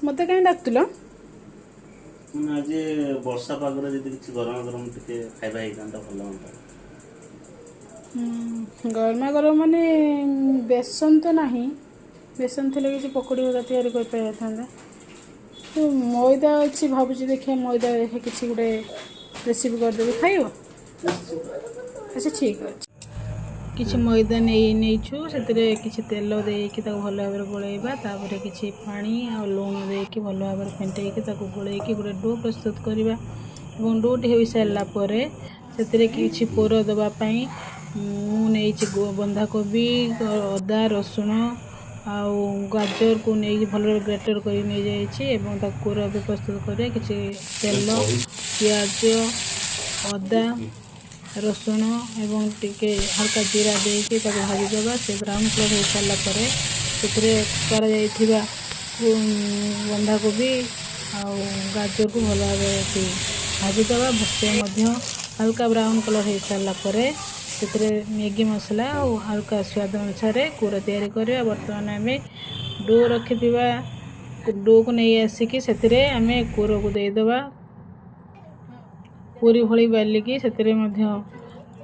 मत कहीं डाकुल आज वर्षा पागरे जब किसी गरम गरम टे खाଇବା ହେଇଥାନ୍ତା ଭଲ ହୁଅନ୍ତା। गरमा गरम माने बेसन तो नहीं बेसन थे किसी पकड़ी गुड़ा तैयारी कर तो मैदा अच्छी भावुँ देखिए मैदा किसी गोटे रेसिपी करदेवी खाइब। अच्छा ठीक अच्छे किसी मैदा नहीं से किसी तेल देकी भल भाव गोलैबा किसी पानी आ लुण देकी भल भाव फेंटेकी गोलैकी गोटे डो प्रस्तुत करवा डोटी हो सारापर से किसी पोर देवाई मुझे बंधाकोबी अदा रसुण आउ गाजर को नहीं भल ग्रेटर कर कोर भी प्रस्तुत कर किसी तेल पियाज अदा रसुण एवं टिके हल्का जीरा देकी भाजीदेवा से ब्राउन कलर हो सारापर से बंधाकोबी आउ गाजर को भल भाव भाजीदेवा से हल्का ब्राउन कलर हो सारापर से मैगी मसला और हल्का स्वाद अनुसार कूर तैयारी करवा। बर्तमान आम डो रखि डो को नहीं आसिकी से आम कूर को देदेवा पूरी भली बालिकी से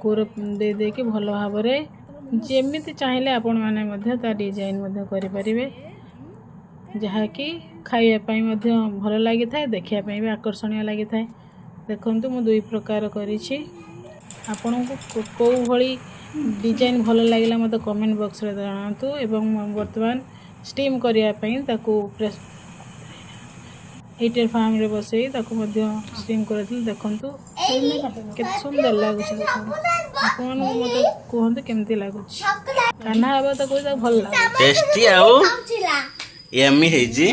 कूर दे कि भल भाव जमी चाहिए आपण मैंने डिजाइन करें जहाँकि खावाई भल लगी था देखापी भी आकर्षणीय लगी था। देखु मु दुई प्रकार करी आपण को कौ भली डिजाइन भल लगे मत कमेंट बॉक्स रे जनातु एवं वर्तमान स्टीम करने प्रेस हीटर फार्म रे बसई स्टीम कर देखु के सुंदर लगुच आपन मत कहते केमती लगुच खाना हवा तो कोई भल लगे टेस्टी आउ यम्मी है जी।